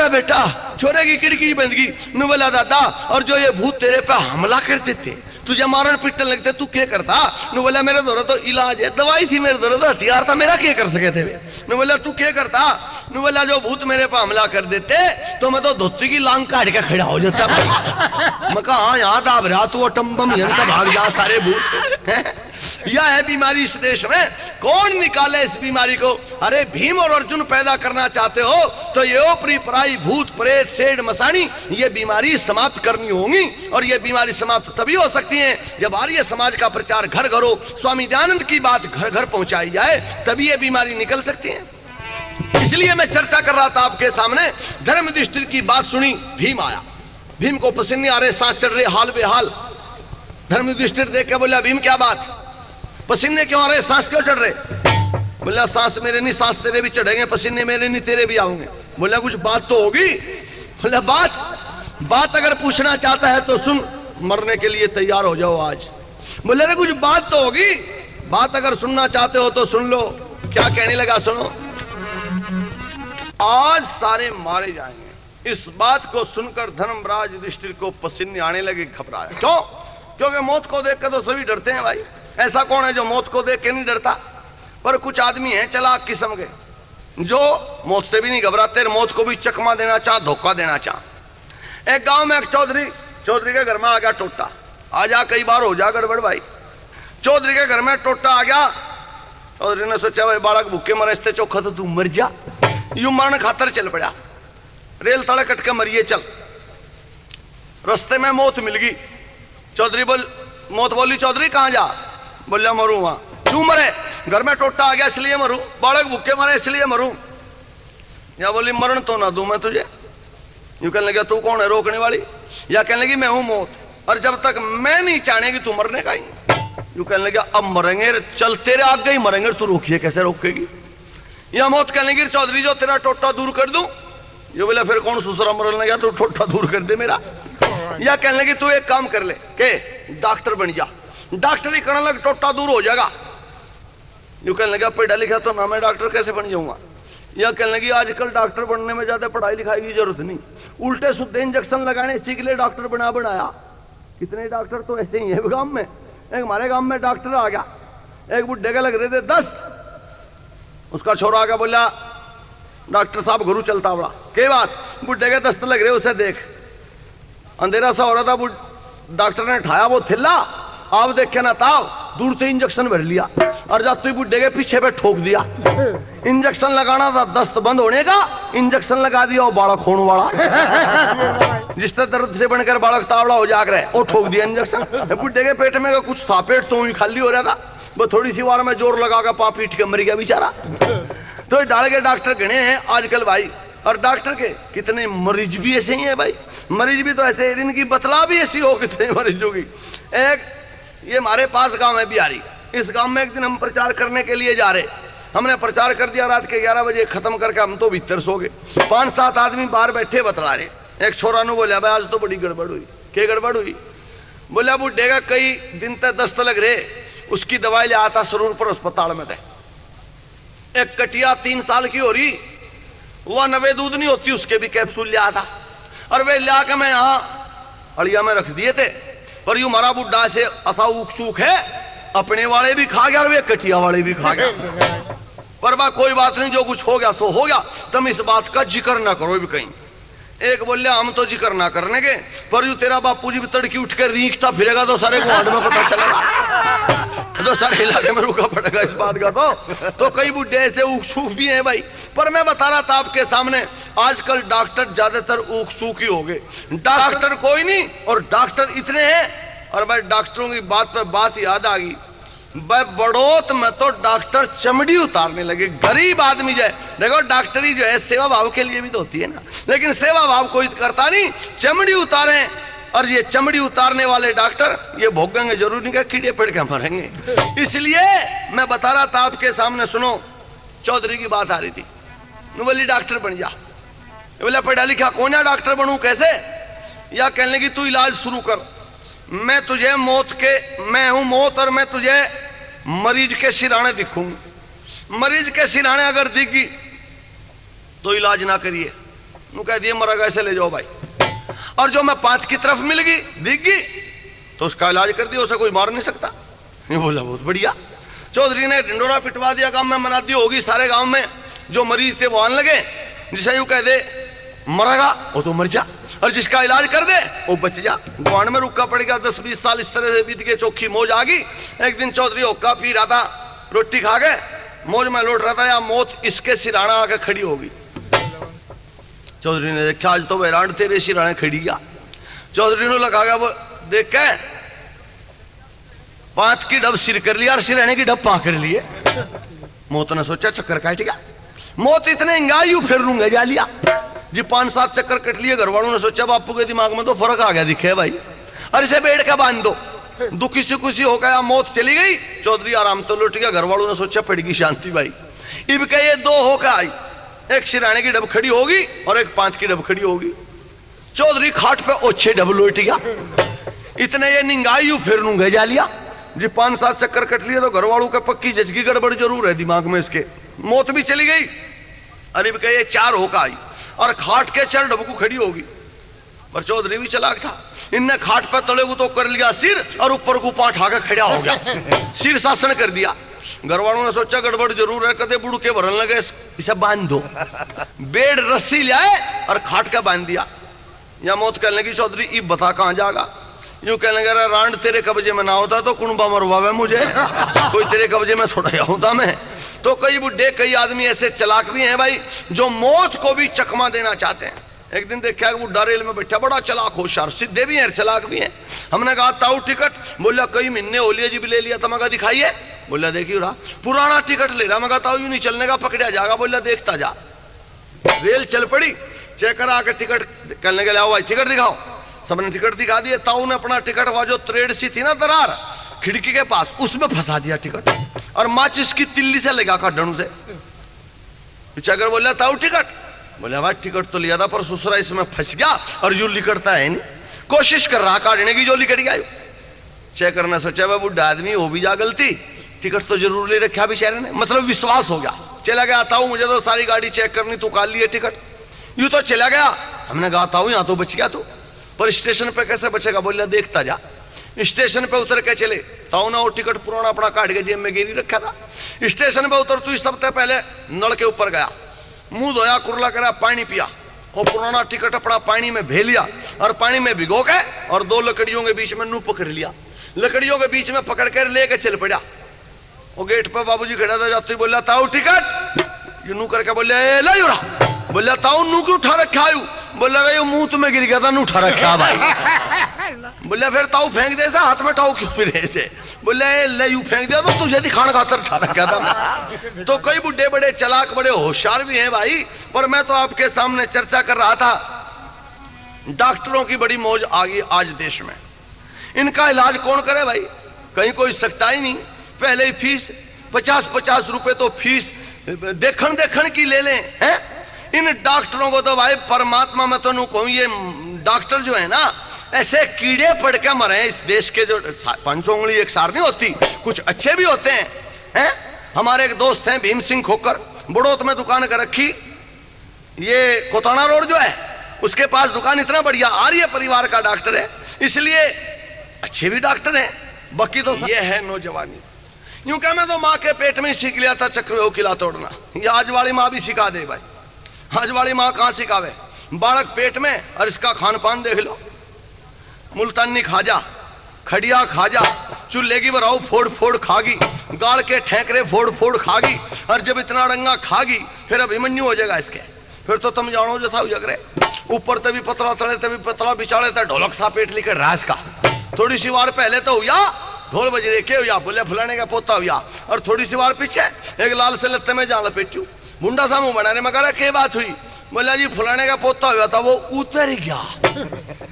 बेटा, छोरे की खिड़की बंद की। नु बोला दादा और जो ये भूत तेरे पे हमला करते थे, तुझे मारन पिटन लगते, तू क्या करता? नु बोला मेरे दौरा तो इलाज है, दवाई थी मेरे दौरा तो हथियार था, मेरा क्या कर सके थे? नु बोला तू क्या करता? नु बोला जो भूत मेरे पे हमला कर देते तो मैं तो धोती की लांग काट के खड़ा हो जाता। मैं कहा हाँ याद आ रहा तू अटम्बम भाग जा सारे भूत। यह है बीमारी इस देश में, कौन निकाले इस बीमारी को? अरे भीम और अर्जुन पैदा करना चाहते हो तो ये ओपरी पराई भूत प्रेत सेठ मसानी ये बीमारी समाप्त करनी होगी। और ये बीमारी समाप्त तभी हो सकती है जब आर्य समाज का प्रचार घर घर हो, स्वामी दयानंद की बात घर घर पहुंचाई जाए, तभी ये बीमारी निकल सकती है। इसलिए मैं चर्चा कर रहा था आपके सामने, धर्म युधिष्ठिर की बात सुनी, भीम आया, भीम को पसीने आ रहे, सांस चढ़ रहे, हाल बेहाल। धर्म युधिष्ठिर देख के बोला भीम क्या बात, पसीने क्यों आ रहे, सांस क्यों चढ़ रहे? बोला सांस मेरे नहीं, सांस तेरे भी चढ़ेंगे, पसीने मेरे नहीं तेरे भी आएंगे। बोला कुछ बात तो होगी? बोला बात अगर पूछना चाहता है तो सुन, मरने के लिए तैयार हो जाओ आज। बोले अरे कुछ बात तो होगी, बात अगर सुनना चाहते हो तो सुन लो। क्या कहने लगा सुनो, आज सारे मारे जाएंगे। इस बात को सुनकर धर्मराज युधिष्ठिर को पसीने आने लगे, घबराया। क्यों? क्योंकि मौत को देखकर तो सभी डरते हैं भाई, ऐसा कौन है जो मौत को देख के नहीं डरता? पर कुछ आदमी हैं चालाक किस्म के जो मौत से भी नहीं घबराते, मौत को भी चकमा देना चाह, धोखा देना चाह। एक गांव में एक चौधरी के घर में आ गया टोटा। आ जा, कई बार हो जा गड़बड़ भाई। चौधरी के घर में टोटा आ गया। चौधरी ने सोचा भाई बालक भूखे मरे इससे चौखा तो तू मर जा, यूं मरण खातर चल पड़ा, रेल तले कट के मरिए चल। रास्ते में मौत मिल गई। मौत बोली चौधरी कहां जा? बोलिया मरू वहां। क्यों मरे? घर में टोटा आ गया इसलिए मरू, बालक भूखे मरे इसलिए मरू। या बोली मरण तो ना दूं मैं तुझे। यूं कहने लगा तू कौन है रोकने वाली? या कहने लगी मैं हूं मौत, और जब तक मैं नहीं चाहेगी तू मरने का ही। यूं कहने लगा अब मरेंगे, चल तेरे आगे ही मरेंगे, तू रोकिए, कैसे रोकेगी? या मौत कहने लगी चौधरी जो तेरा टोटा दूर कर दूं। ये बोला फिर कौन दूसरा मरने लगा, तू टोटा दूर कर दे मेरा। या कहने लगी तू एक काम कर ले के डॉक्टर बन जा, डॉक्टरी करने लग टोटा दूर हो जाएगा। यूं कहने लगा पढ़ा लिखा तो ना मैं डॉक्टर कैसे बन जाऊंगा। या कहने लगी आजकल डॉक्टर बनने में ज्यादा पढ़ाई लिखाई की जरूरत नहीं, उल्टे सीधे इंजेक्शन लगाने इसी के लिए डॉक्टर बनाया। कितने डॉक्टर तो ऐसे ही है गांव में। एक हमारे गांव में डॉक्टर आ गया, एक बुढ़े के लग रहे थे 10, उसका छोरा आ गया, बोला डॉक्टर साहब गुरु चलता बड़ा। के बात? बुढ़े के 10 लग रहे, उसे देख। अंधेरा सा हो रहा था, डॉक्टर ने उठाया वो थिल्ला, आप देखे ना ताव, दूर से इंजेक्शन भर लिया और जाते बुढ़े के पीछे पे ठोक दिया। इंजेक्शन लगाना था दस्त बंद होने का, इंजेक्शन लगा दिया वो बालक होने वाला जिससे दर्द से बनकर बालक तावड़ा हो जाकर है, वो ठोक दिया इंजेक्शन। बुढ़े के पेट में कुछ था, पेट तो खाली हो रहा था, वो थोड़ी सी बार में जोर लगा कर पाँव पीट के मर गया बेचारा। तो डाल के डॉक्टर गणे हैं आजकल भाई, और डॉक्टर के कितने मरीज भी ऐसे ही है भाई। मरीज भी तो ऐसे, इनकी बतला भी ऐसी हो, कितने मरीज होगी। एक ये हमारे पास गांव है बिहारी, इस गांव में एक दिन हम प्रचार करने के लिए जा रहे, हमने प्रचार कर दिया, रात के 11 बजे खत्म करके हम तो भीतर सो गए। 5-7 आदमी बाहर बैठे बतला रहे। एक छोरा ने बोला भाई आज तो बड़ी गड़बड़ हुई। क्या गड़बड़ हुई? बोला बुढ़े का कई दिन तक दस्त लग रहे, उसकी दवाई ले आता सरूर पर अस्पताल में थे। एक कटिया 3 साल की हो रही, वह नवे दूध नहीं होती, उसके भी कैप्सूल ले आता, और वे ले आकर मैं यहाँ अड़िया में रख दिए थे। पर यूं हमारा बुढ़ा से ऐसा उकसूक है, अपने वाले भी खा गया और वे कटिया वाले भी खा गया। पर बा कोई बात नहीं, जो कुछ हो गया सो हो गया, तुम इस बात का जिक्र ना करो भी कहीं। एक बोले हम तो जिक्र ना करने के, पर यू तेरा बापू जी भी तड़की उठ कर रीखता फिरेगा तो सारे गुआंढ में पता चलेगा, तो सारे इलाके में रुका पड़ेगा इस बात का। तो कई बुढ़े ऐसे ऊख सूख भी हैं भाई। पर मैं बता रहा था आपके सामने, आजकल डॉक्टर ज्यादातर ऊख सूख ही हो गए, डॉक्टर कोई नहीं और डॉक्टर इतने हैं। और भाई डॉक्टरों की बात पर बात याद आ गई, भाई बड़ौत में तो डॉक्टर चमड़ी उतारने लगे। गरीब आदमी जो है, देखो डॉक्टरी जो है सेवा भाव के लिए भी तो होती है ना, लेकिन सेवा भाव कोई करता नहीं, चमड़ी उतारे। और ये चमड़ी उतारने वाले डॉक्टर ये भोगेंगे जरूर नहीं, कीड़े पड़ के मरेंगे। इसलिए मैं बता रहा था आपके सामने, सुनो, चौधरी की बात आ रही थी, बोली डॉक्टर बन जा। बोला पढ़ा लिखा कौन है, डॉक्टर बनूं कैसे? या कहने लगी तू इलाज शुरू कर, मैं तुझे मैं हूं मौत और मैं तुझे मरीज के सिराने दिखूंगी। मरीज के सिराने अगर दिखी तो इलाज ना करिए, वो कह दिए मरा ऐसे ले जाओ भाई। और जो मैं पांच की तरफ मिल गई दिख गई तो उसका इलाज कर दिया, उसे कोई मार नहीं सकता। ये बोला बहुत बढ़िया। चौधरी ने ढिंडोरा पिटवा दिया, गांव में मनादी होगी, सारे गांव में जो मरीज थे वो आने लगे। जिसे यूं कह दे मरेगा वो तो मर जा, और जिसका इलाज कर दे वो बच जा। गुआंढ में रुका पड़ गया, 10-20 साल इस तरह से बीत गए, चौखी मौज आ गई। एक दिन चौधरी हुक्का पी रहा था, रोटी खा के मौज में लौट रहा था, या मौत इसके सिराना आके खड़ी होगी। चौधरी ने देखा आज तो वैरान तेरे सिराने खड़ी गया। चौधरी ने लगा गया, वो देख के 5 की डब सिर कर लिया और सिराने की डब पां कर लिए। मौत ने सोचा चक्कर काट गया, मौत इतने इंगायू फिर लूंगा जा लिया जी। 5-7 चक्कर कट लिए। घर वालों ने सोचा बापू के दिमाग में तो फर्क आ गया दिखे भाई, और इसे बेड का बांध दो। दुखी से खुशी हो गया, मौत चली गई, चौधरी आराम तो लौट गया। घर वालों ने सोचा पड़ेगी शांति भाई। इब के ये 2 होकर आई, एक सिराने की डब खड़ी होगी और एक 5 की डब खड़ी होगी। चौधरी खाट पे ओछे डब लौट गया, इतने ये निंगायू फिर लूंगा जा लिया जी। 5-7 चक्कर कट लिए तो घर वालों के पक्की जचगी गड़बड़ जरूर है दिमाग में इसके। मौत भी चली गई, अरे इब के ये 4 होकर आई और खाट के 4 डब को खड़ी होगी। पर चौधरी भी चलाक था, इनने खाट पे तले को तो कर लिया सिर और ऊपर को पांठ आकर खड़ा हो गया, सिर शासन कर दिया। घर वालों ने सोचा गड़बड़ जरूर है, कदे बुड़ के भरन लगे, इसे बांध दो। बेड रस्सी लाए और खाट का बांध दिया। या मौत कहने लगी चौधरी इब बता कहां जाएगा? यूं कहने लगा रांड तेरे कब्जे में ना होता तो कुणबा मरवावे मुझे, कोई तेरे कब्जे में थोड़ा होता मैं। तो कई बुढ़े कई आदमी ऐसे चलाक भी हैं भाई, जो मौत को भी चकमा देना चाहते हैं। एक दिन देखा बुढ़ा रेल में बैठा, बड़ा चलाक होशियार, सीधे भी हैं चलाक भी हैं। हमने कहा ताऊ टिकट, बोला कई महीने हो लिए जी भी ले लिया था। मगा दिखाइए, बोला देखिए रहा पुराना टिकट ले रहा। मगा ताऊ यूं नहीं चलने का, पकड़ा जाएगा। बोला देखता जा। रेल चल पड़ी, चेक करा आके टिकट कहने के आओ भाई टिकट दिखाओ। सबने टिकट दिखा दिए। ताऊ ने अपना टिकट वहां जो त्रेड सी थी ना दरार खिड़की के पास, उसमें फंसा दिया टिकट और माचिस की तिल्ली से लगा काटन से। पिछाकर बोला ताऊ टिकट, बोले भाई टिकट तो लिया था पर ससुरा इसमें फंस गया और यू लिकड़ता है नहीं, कोशिश कर रहा काटने की, जो लिकड़ गया। चेक करना सोचा भाई बुढ़ा आदमी हो भी जा गलती, टिकट तो जरूर ले रखा बेचारे ने, मतलब विश्वास हो गया। चला गया ताऊ मुझे तो सारी गाड़ी चेक करनी, तू काट लिए टिकट। यूं तो चला गया। हमने कहा ताऊ यहाँ तो बच गया तू, पर स्टेशन पे कैसे बचेगा? बोला देखता जा। स्टेशन पे उतर के चले। ताऊ ने वो टिकट पुराना अपना काट के जेब में गिरी रखा था। स्टेशन पे उतर तू सबसे पहले नल के ऊपर गया, मुंह धोया, कुरला करा, पानी पिया, और पुराना टिकट अपना पानी में भे लिया और पानी में भिगो के और 2 लकड़ियों के बीच में नू पकड़ लिया। लकड़ियों के बीच में पकड़ कर लेके चल पड़ा। वो गेट पर बाबूजी खड़ा था, जाते बोला ताऊ टिकट, यू नू करके बोले ला यूरा। बोला ताऊ नू क्यों उठा रखा है? बोला ये मुंह तुम्हें गिर गया था, नू उठा रखा भाई। बोले फिर ताऊ फेंक दे सा, हाथ में ताऊ क्यों फिर थे? बोले ले यू फेंक दिया तो तुझे दिखाने खातर उठा रखा था। तो कई बुढ़े बड़े चलाक बड़े होशियार भी हैं भाई। पर मैं तो आपके सामने चर्चा कर रहा था, डॉक्टरों की बड़ी मौज आ गई आज देश में। इनका इलाज कौन करे भाई? कहीं कोई सकता ही नहीं। पहले ही फीस 50-50 रुपए तो फीस देखन की ले लें हैं। इन डॉक्टरों को तो भाई परमात्मा में तो कहूं, ये डॉक्टर जो है ना ऐसे कीड़े पड़ के मरे इस देश के। जो 5 उंगली एक सार नहीं होती, कुछ अच्छे भी होते हैं। हमारे एक दोस्त हैं भीम सिंह खोकर, बड़ौत में दुकान कर रखी। ये कोताना रोड जो है उसके पास दुकान, इतना बढ़िया आर्य परिवार का डॉक्टर है, इसलिए अच्छे भी डॉक्टर हैं। बाकी तो ये है नौजवानी। यूं क्या मैं तो माँ के पेट में सीख लिया था चक्रव्यूह किला तोड़ना। ये आज वाली माँ भी सिखा दे भाई। आज वाली माँ कहाँ सिखावे? बालक पेट में, और इसका खान पान देख लो, मुल्तानी खाजा, खड़िया खाजा, चूल्हे की बराऊ फोड़ फोड़ खागी, गाड़ के ठेकरे फोड़ फोड़ खागी, और जब इतना रंगा खागी फिर अभिमन्यु हो जाएगा इसके। फिर तो तुम जानो जो था उजगरे, ऊपर तभी पतला तले तभी पतला बिचाड़े था, ढोलक सा पेट लेकर रास का। थोड़ी सी बार पहले तो हुआ ढोल बजरे के हुआ, बोले फलाने का पोता हुआ, और थोड़ी सी बार पीछे एक लाल से लत्ते में जान लपेटू, मुंडा सा मुंह बनाने में कहा क्या बात हुई, बोला जी फलाने का पोता हुआ था, वो उतर गया।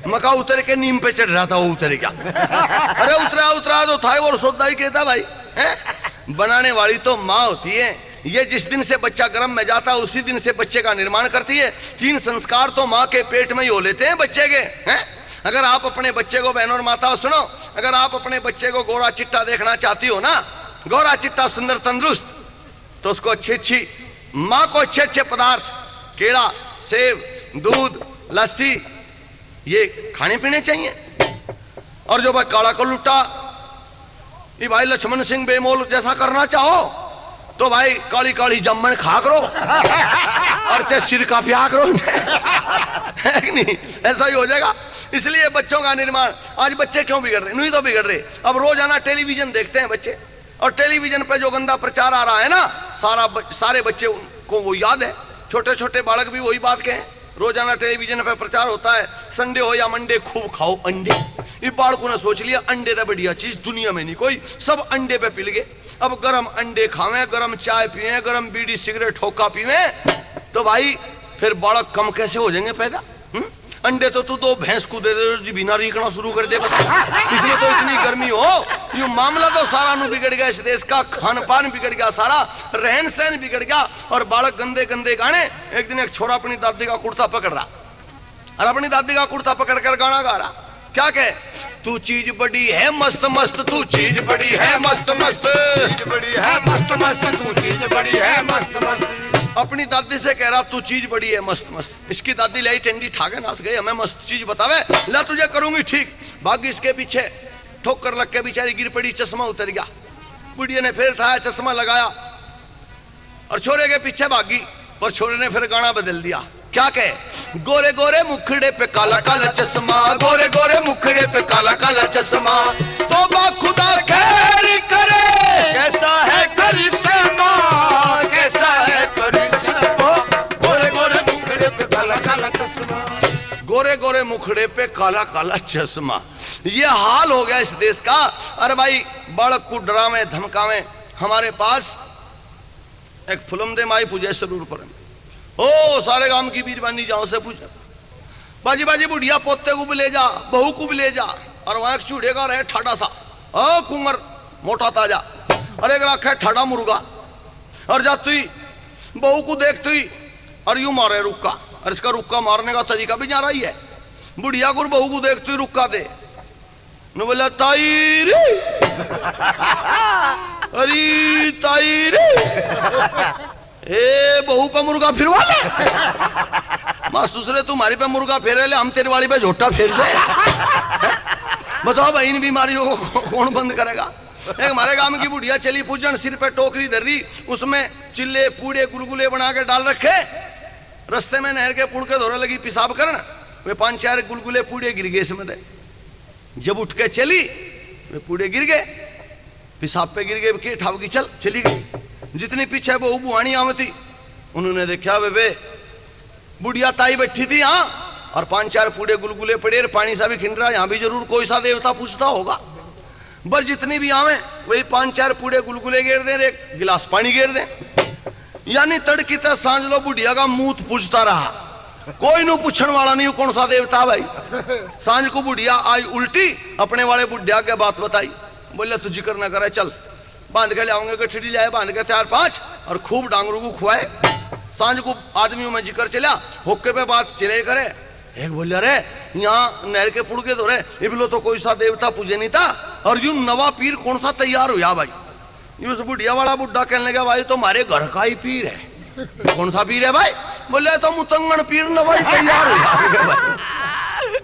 मका उतर के नीम पे चढ़ रहा था, वो उतर गया। अरे उतरा उतरा तो था वो सौदा ही कहता भाई है? बनाने वाली तो माँ होती है, ये जिस दिन से बच्चा गर्भ में जाता है उसी दिन से बच्चे का निर्माण करती है। 3 संस्कार तो माँ के पेट में ही हो लेते हैं बच्चे के, हैं? अगर आप अपने बच्चे को, बहनों और माताओं सुनो, अगर आप अपने बच्चे को गोरा चिट्टा देखना चाहती हो ना, गोरा चिट्टा सुंदर तंदुरुस्त, तो उसको अच्छी माँ को अच्छे पदार्थ, केला, सेब, दूध, लस्सी, ये खाने पीने चाहिए। और जो भाई काला को लुटा, ये भाई लक्ष्मण सिंह बेमोल जैसा करना चाहो तो भाई काली काली जम्मन खा करो और चाहे सिर का प्याग करो, है कि नहीं? ऐसा ही हो जाएगा। इसलिए बच्चों का निर्माण, आज बच्चे क्यों बिगड़ रहे? नहीं तो बिगड़ रहे, अब रोजाना टेलीविजन देखते हैं बच्चे, और टेलीविजन पे जो गंदा प्रचार आ रहा है ना, सारे बच्चे को वो याद है। छोटे छोटे बालक भी वही बात कहें, रोजाना टेलीविजन पे प्रचार होता है, संडे हो या मंडे खूब खाओ अंडे। ये बालकों ने सोच लिया अंडे तो बढ़िया चीज दुनिया में नहीं कोई, सब अंडे पे पिल गए। अब गरम अंडे खावे, गरम चाय पिए, गरम बीड़ी सिगरेट ठोका पीवे, तो भाई फिर बालक कम कैसे हो जाएंगे पैदा? अंडे तो तू तो भैंस को दे दे, बिना रीकना शुरू कर दे, बता इसमें तो इतनी गर्मी हो, ये मामला तो सारा नु बिगड़ गया। इस देश का खान पान बिगड़ गया, सारा रहन सहन बिगड़ गया, और बालक गंदे गंदे गाने। एक दिन एक छोरा अपनी दादी का कुर्ता पकड़ रहा, और अपनी दादी का कुर्ता पकड़ कर गाना गा रहा, क्या कहे? तू चीज बड़ी है मस्त मस्त, तू चीज बड़ी है मस्त मस्त, चीज बड़ी है मस्त मस्त, तू चीज बड़ी है मस्त मस्त। अपनी दादी से कह रहा तू चीज बड़ी है मस्त मस्त। इसकी दादी लाई टेंडी ठाके नाच गई, हमें मस्त चीज बतावे, ला तुझे करूंगी ठीक। भागी इसके पीछे, ठोकर लग के बेचारी गिर पड़ी, चश्मा उतर गया। बुढ़िया ने फिर उठाया, चश्मा लगाया और छोरे के पीछे भागी, और छोरे ने फिर गाना बदल दिया, क्या कहे? गोरे गोरे मुखड़े पे काला काला चश्मा, गोरे गोरे मुखड़े पे काला काला चश्मा, तौबा खुदा खैर करे, कैसा है करिश्मा, कैसा है करिश्मा, गोरे गोरे मुखड़े पे काला काला चश्मा, गोरे गोरे मुखड़े पे काला काला चश्मा। ये हाल हो गया इस देश का। अरे भाई बालक को डरावे धमकावे। हमारे पास एक फिल्म दे माई पूजे जरूर पर, ओ सारे गांव की बीरबानी जाओ से पूछा, बाजी बाजी बुढ़िया पोते को भी ले जा, बहू को भी ले जा, और वहां एक चूड़े का रहे ठाडा सा, ओ कुंवर मोटा ताजा, और एक रखा है ठाडा मुर्गा, और जा तु बहू को देख तु और यूं मारे रुक्का, और इसका रुक्का मारने का तरीका भी जा रही है। बुढ़िया को बहू को देख तु रुक्का दे, न बोला ताई रे, अरे ताई रे, ए बहू पे मुर्गा फिरवा ले, मासूस रे तुम्हारी पे मुर्गा फेरे ले, हम तेरी वाली पे झोटा फेर दे। बताओ भाई इन बीमारियों को कौन बंद करेगा? एक हमारे गांव की बुढ़िया चली पूजन, सिर पे टोकरी धर रही, उसमें चिल्ले पूड़े गुलगुले बना के डाल रखे, रस्ते में नहर के पुड़ के धोरे लगी पेशाब करना, वे 5-4 गुलगुले पूड़े गिर गए इसमें दे। जब उठ के चली वे पूड़े गिर गए, पेशाब पे गिर गए, ठाव की चली गई। जितनी पीछे वो बुआनी आवती, उन्होंने देखा वे बुढ़िया ताई बैठी थी यहाँ, और 5-4 पूड़े गुलगुले पड़े, पानी सा भी खिंड रहा, यहाँ भी जरूर कोई सा देवता पूछता होगा। बस जितनी भी आवे वही 5-4 पूड़े गुलगुले गिर दे, एक गिलास पानी गिर दे, यानी तड़की तक सांझ लो बुढ़िया का मुंह पूछता रहा, कोई नु पूछने वाला नहीं कौन सा देवता भाई। सांझ को बुढ़िया आई उल्टी, अपने वाले बुढ़िया के बात बताई, बोले तू जिक्र ना करे, चल बांध के लाऊंगे, गठड़ी लाए बांध के 4-5, और खूब डांगरू को खुआए। सांझ को आदमियों में जिक्र चला, होके पे बात चले करे। एक बोलिया रे यहाँ नहर के पुड़ के दो रे, ये बोलो तो कोई सा देवता पूजे नहीं था, और यूं नवा पीर कौन सा तैयार हुआ भाई। ये उस बुढ़िया वाला बुढ़ा कहने लगा, भाई तो हमारे घर का ही पीर है। कौन सा पीर है भाई? बोले तो मुतंगन पीर नवा ही तैयार हुआ।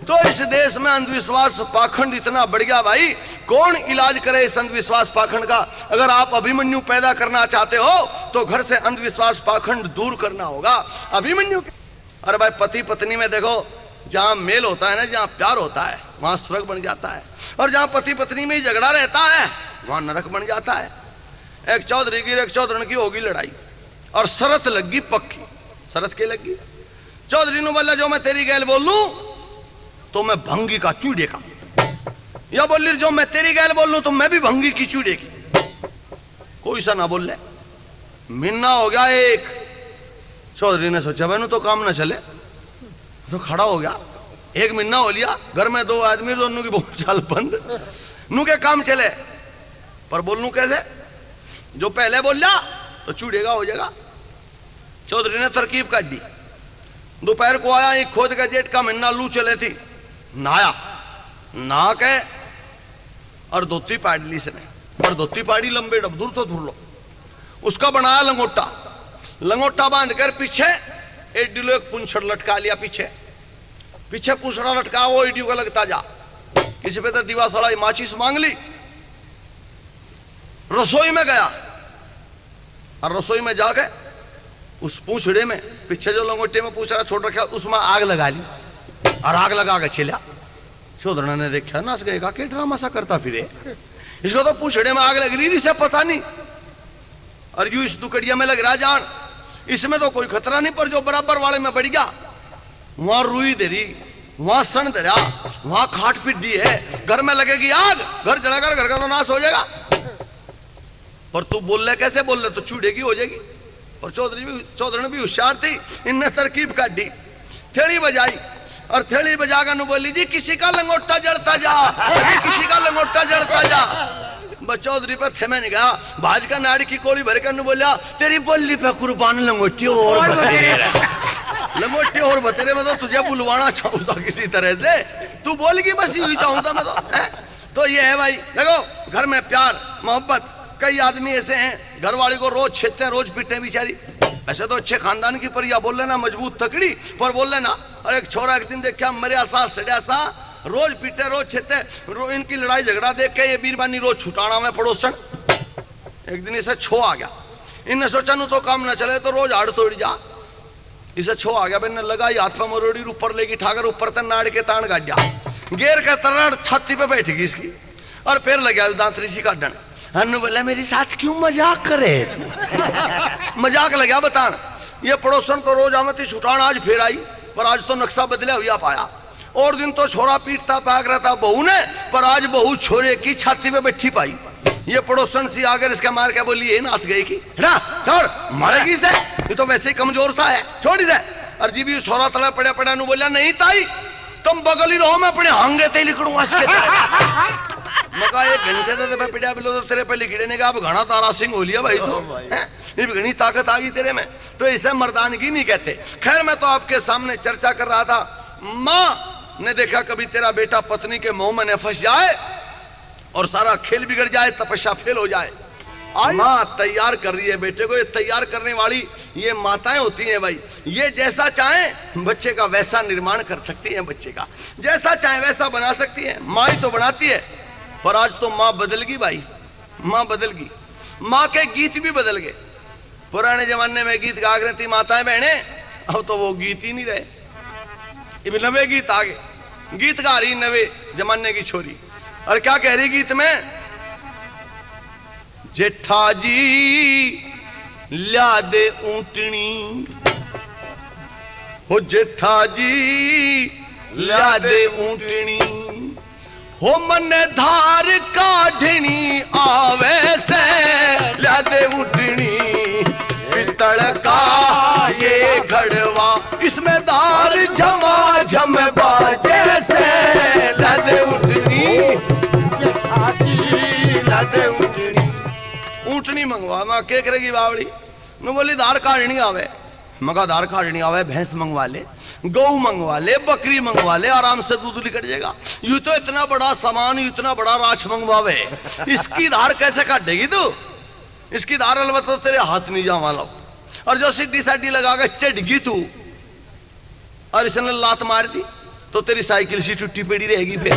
तो इस देश में अंधविश्वास पाखंड इतना बढ़ गया भाई, कौन इलाज करे इस अंधविश्वास पाखंड का? अगर आप अभिमन्यु पैदा करना चाहते हो तो घर से अंधविश्वास पाखंड दूर करना होगा। अभिमन्यु अरे भाई पति पत्नी में देखो, जहां मेल होता है ना, जहां प्यार होता है वहां स्वर्ग बन जाता है, और जहां पति पत्नी में ही झगड़ा रहता है वहां नरक बन जाता है। एक चौधरी की एक चौधरी की होगी लड़ाई, और शरत लगी पक्की। शरत के लगी, चौधरी ने बोला जो मैं तेरी गैल बोल लूं तो मैं भंगी का चूड़े का, या बोल जो मैं तेरी गैल बोल लूं तो मैं भी भंगी की चूड़े की। कोई सा ना बोल ले, मिन्ना हो गया एक। चौधरी ने सोचा भाई तो काम ना चले, तो खड़ा हो गया, एक मिन्ना हो लिया, घर में दो आदमी, दोनों की बोलचाल बंद, नू के काम चले। पर बोलनू कैसे, जो पहले बोल लिया तो चूड़ेगा हो जाएगा। चौधरी ने तरकीब काट दी, दोपहर को आया, एक खोद का जेठ का महीना, लू चले थी, नहाया, नहा के और धोती पाड़ ली इसने, और धोती पाड़ी लंबे डबदूर तो धुर लो, उसका बनाया लंगोटा, लंगोटा बांध कर पीछे एडियो एक पुंछड़ लटका लिया, पीछे पीछे पूछड़ा लटका, वो एडियो का लगता जा। किसी पे तो दीवा सड़ाई माचिस मांग ली, रसोई में गया, और रसोई में जाके उस पूछड़े में पीछे जो लंगोटे में पूछड़ा छोड़ रखा उसमें आग लगा ली, और आग लगा के चिल्ला। चौधरी ने देखा, नाच गएगा क्या ड्रामा सा करता फिरे, इसको तो पूछड़े में आग लग रही, इसे पता नहीं, और यू इस दुकड़िया में लग रहा जान, इसमें तो कोई खतरा नहीं, पर जो बराबर वाले में बढ़ गया, वहां रुई दे रही, वहां सन दे रहा, वहां खाट पीट दी है, घर में लगेगी आग, घर जलाकर घर का तो नाश हो जाएगा। पर तू बोल ले, कैसे बोल ले, तो चूड़ेगी हो जाएगी। और चौधरी ने भी होशियार थी, इनने तरकीब काट दी, थेड़ी बजाई, और थेड़ी बजाकर नु बोली जी किसी का लंगोटा जलता जा, किसी का लंगोटा जलता जा। चौधरी पर थे, मैं नहीं गया, भाज का नाड़ी की कोड़ी भर कर बोलिया तेरी बोली पे कुर्बान लंगोटी और लंगोटी और बतेरे में तो तुझे बुलवाना चाहूंगा किसी तरह से, तू बोलेगी बस यूं ही चाहूंगा मैं तो ये है भाई। देखो घर में प्यार मोहब्बत, कई आदमी ऐसे हैं घर वाले को रोज छेदते हैं, रोज पीटते हैं बेचारी, ऐसे तो अच्छे खानदान की, पर या बोल लेना मजबूत तकड़ी, पर बोल लेना। और एक छोरा एक दिन देखा मरिया सा सड़िया सा, रोज पीटे रोज छेते, इनकी लड़ाई झगड़ा देख के ये बीरबानी रोज छुटाना में पड़ोसन। एक दिन इसे छो आ गया, इनने सोचा नु तो काम ना चले तो रोज हाड़ तोड़ जा, इसे छो आ गया, मैंने लगाई हाथ पे मरोड़ी, ऊपर लेगी ठाकर, ऊपर तक नाड़ के तान गाड़ जा, गेर का तरड़ छाती पे बैठ गई इसकी, और फिर लगा दांतरी सी काटन। हनु बोला मेरे साथ क्यों मजाक करे, मजाक लगा बतान, ये पड़ोसन तो रोज आमती छुटान, आज फिर आई, पर आज तो नक्शा बदला हुआ पाया। और दिन तो छोरा पीटता भाग रहा था बहू ने, पर आज बहू छोरे की छाती पे बैठी पाई। ये पड़ोसन सी आकर इसका मार के बोली ये नाच गई की ना, छोड़ मारेगी से, ये तो वैसे ही कमजोर सा है, छोड़ इसे। और जी भी छोरा तला पड़ा पड़ा नु बोला नहीं ताई तुम बगल ही रहो, मैं अपने हांगे ते लिखूंगा इसके मका एक घंटे से मैं पिटा बिलो तो तेरे पे लिखने ने कहा अब घना तारा सिंह हो लिया भाई, तो ये घनी ताकत आ गई तेरे में, तो इसे मर्दानगी नहीं कहते। खैर मैं तो आपके सामने चर्चा कर रहा था, माँ ने देखा कभी तेरा बेटा पत्नी के मुंह में न फंस जाए और सारा खेल बिगड़ जाए, तपस्या फेल हो जाए। माँ तैयार कर रही है बेटे को, ये तैयार करने वाली ये माताएं होती हैं भाई, ये जैसा चाहे बच्चे का वैसा निर्माण कर सकती हैं, बच्चे का जैसा चाहे वैसा बना सकती है, माँ ही तो बनाती है। पर आज तो माँ बदल गई भाई, माँ बदल गई, माँ के गीत भी बदल गए। पुराने जमाने में गीत गा रही थी माताएं बहने, अब तो वो गीत ही नहीं रहे, नवे गीत आ गए, गीत गा रही नवे जमाने की छोरी। और क्या कह रही गीत में, जेठा जी ल्या दे ऊंटनी, हो जेठा जी ल्या दे ऊंटनी, हो मन धार काढ़नी आवे से ल्या दे ऊंटनी, पितल का ये घड़वा इसमें दार झमाझम बाजे से ल्या दे ऊंटनी, ल्या दे ऊंटनी। ऊंटनी मंगवा, मैं के करेगी बावड़ी, मैं बोली धार काढ़नी आवे, मगा धार काढ़नी आवे, भैंस मंगवा ले, गऊ मंगवा ले, बकरी मंगवा ले, आराम से दूध निकल जाएगा। यू तो इतना बड़ा सामान, इतना बड़ा राछ मंगवावे, इसकी धार कैसे काटेगी तू, इसकी धार अलबत्ता तो तेरे हाथ नहीं जा वाला। और जो सीधी साडी लगा के चढ़ गई तू और इसने लात मार दी तो तेरी साइकिल सी टूटी पड़ी रहेगी फिर।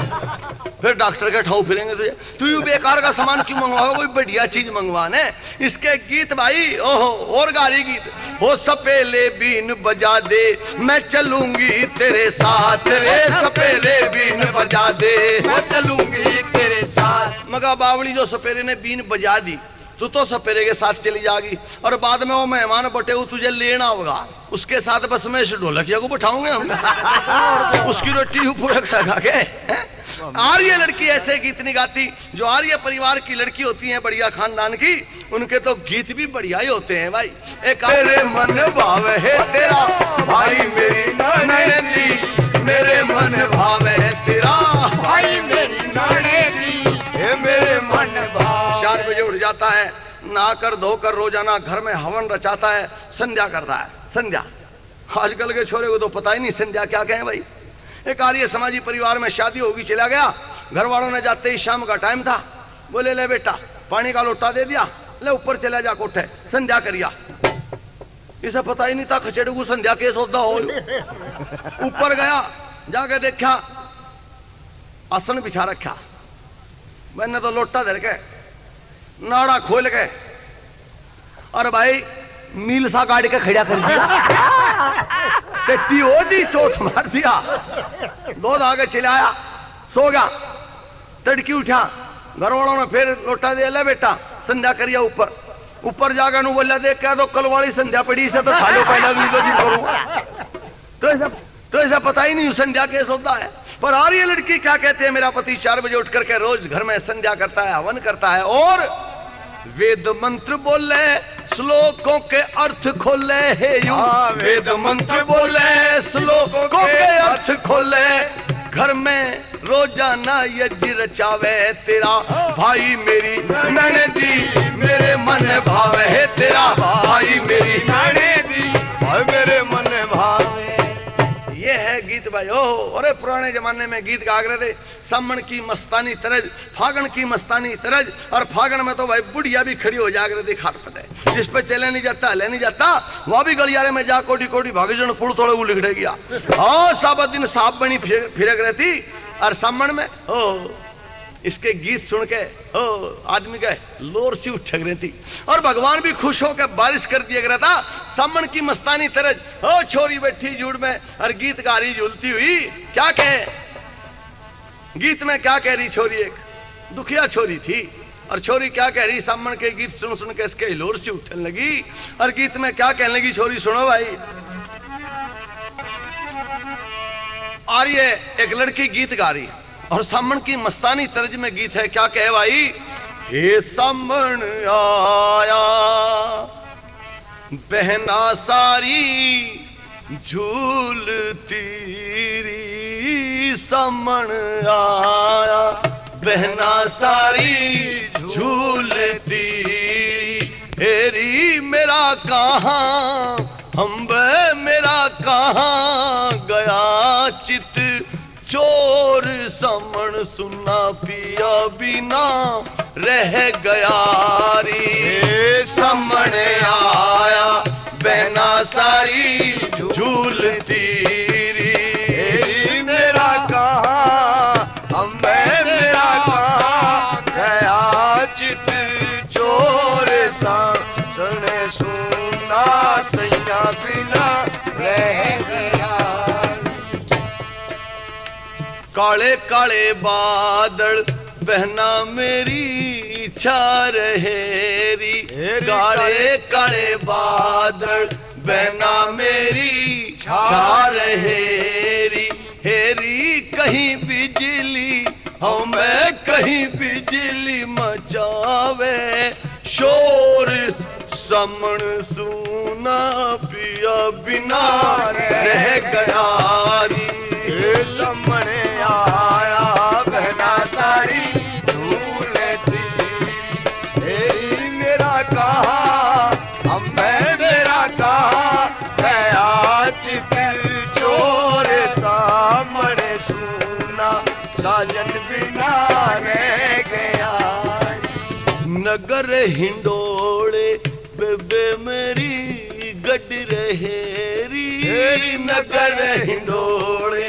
फिर डॉक्टर के ठाऊ फिरेंगे तुझे। तू यू बेकार का सामान क्यों मंगवाओ, कोई बढ़िया चीज मंगवाने। इसके गीत भाई ओहो और गारी गीत। हो सपेले बीन बजा दे मैं चलूंगी तेरे साथ रे, सपेले बीन बजा दे मैं चलूंगी तेरे साथ। मगा बावली जो सपेरे ने बीन बजा दी तो सपेरे के साथ चली जाएगी और बाद में वो मेहमान बटे वो तुझे लेना होगा, उसके साथ बस में ढोलकिया को बैठाऊंगे हम उसकी रोटी पूरा खा के। आर्य लड़की ऐसे गीत नहीं गाती। जो आर्य परिवार की लड़की होती है बढ़िया खानदान की, उनके तो गीत भी बढ़िया ही होते हैं भाई। एक मेरे मन भाव है तेरा भाई मेरी नैनी, मेरे मन भाव है तेरा भाई मेरी नैनी, मेरे मन भाव। 4 बजे उठ जाता है, नहाकर धोकर रोजाना घर में हवन रचाता है, संध्या करता है। संध्या आजकल के छोरे को तो पता ही नहीं संध्या क्या कहें भाई। एक आर्य समाजी परिवार में शादी होगी, चला गया, घर वालों ने जाते ही शाम का टाइम था, बोले ले बेटा पानी का लोटा दे दिया, ले ऊपर चला जा कोठे संध्या करिया। इसे पता ही नहीं था खचेड़ू को संध्या के सौदा हो। ऊपर गया, जाके देखा आसन बिछा रखा, मैंने तो लोटा धर के नाड़ा खोल के और भाई मील सा गाड़ी के खड़ा कर दिया, टेटी हो दी, चोट मार दिया, दूध आगे चिल्लाया, सो गया। तड़की उठा, घर वालों ने फिर लोटा दे, ले बेटा संध्या करिया। ऊपर जाकर नु बोला देख क्या तो कल वाली संध्या पड़ी से तो ठालो पहले अगली तो दिन करूं। तो ऐसा पता ही नहीं संध्या कैसे होता है। पर आर्य लड़की क्या कहते हैं, मेरा पति 4 बजे उठ करके रोज घर में संध्या करता है, हवन करता है और वेद मंत्र बोले, श्लोकों के अर्थ खोले, हे वेद मंत्र बोले, श्लोकों के अर्थ खोले, घर में रोजाना यज्ञ रचावे तेरा भाई मेरी नैनी, मेरे मन भाव है तेरा भाई मेरी नैनी, भाई मेरे मन भाव। ये है गीत भाई। ओह अरे पुराने जमाने में गीत गा रहे थे, सामन की मस्तानी तरज, फागण की मस्तानी तरज, और फागण में तो भाई बुढ़िया भी खड़ी हो जाकर थी खाट पते, जिस पे चले नहीं जाता ले नहीं जाता, वहां भी गलियारे में जा कोटी कोटी भागजन पुड़ तोड़े वो लिख गया। हाँ साबत दिन साफ बनी फिरक रहती और सामन में ओ इसके गीत सुन के ओ आदमी के लोर सी उठक रही थी और भगवान भी खुश होकर बारिश कर दिया करा था। सामन की मस्तानी तरज, ओ छोरी बैठी जूड़ में और गीत गा रही झूलती हुई, क्या कहे गीत में क्या कह रही छोरी, एक दुखिया छोरी थी और छोरी क्या कह रही, सामन के गीत सुन सुन के इसके लोर सी उठने लगी और गीत में क्या कहने लगी छोरी, सुनो भाई। और ये एक लड़की गीत गा रही और सामन की मस्तानी तर्ज में गीत है, क्या कहे भाई, हे सामन आया बहना सारी झूलती री, सामन आया बहना सारी झूलती हेरी, मेरा कहाँ अम्बे मेरा कहाँ गया चित चोर, समण सुना पिया बिना रह गया रे, समण आया बहना सारी झूलती री, मेरा कहाँ अम्बे मेरा कहाँ गया चित चोर, समण सुना सैया बिना रह गया। काले काले बादल बहना मेरी छा रहेरी, काले काले बादल बहना मेरी छा रहेरी, हेरी कहीं बिजली हमें कहीं बिजली मचावे शोर, समण सुना पिया बिना रह गया री, समण आया बहना सारी झूलती, मेरा कहा हमें मेरा कहा गया चित चोर, सामने सुना साजन बिना रह गया। नगर हिंडोले बेबे मेरी गड रहेरी, नगर हिंडोले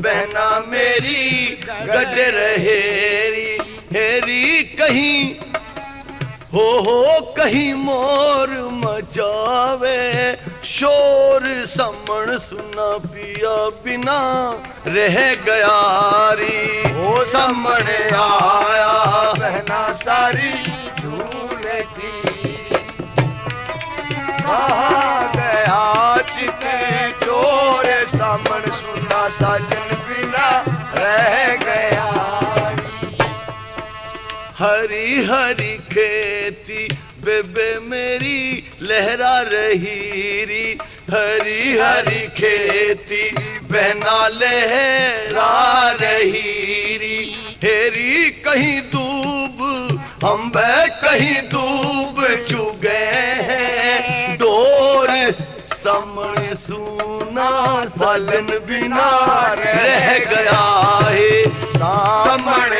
बहना मेरी गजर हेरी हेरी कहीं हो कहीं मोर मचावे शोर समण सुना पिया बिना रह गया री वो समण आया बहना सारी झूले की कहा गया चिते चोर सामन सुना साजन बिना रह गया हरी हरी खेती बेबे मेरी लहरा रही री हरी हरी खेती बहना लहरा रही री हेरी कहीं दूब हम कहीं दूब चुगे हैं डोर समण सुना सालन बिना रह गया है समण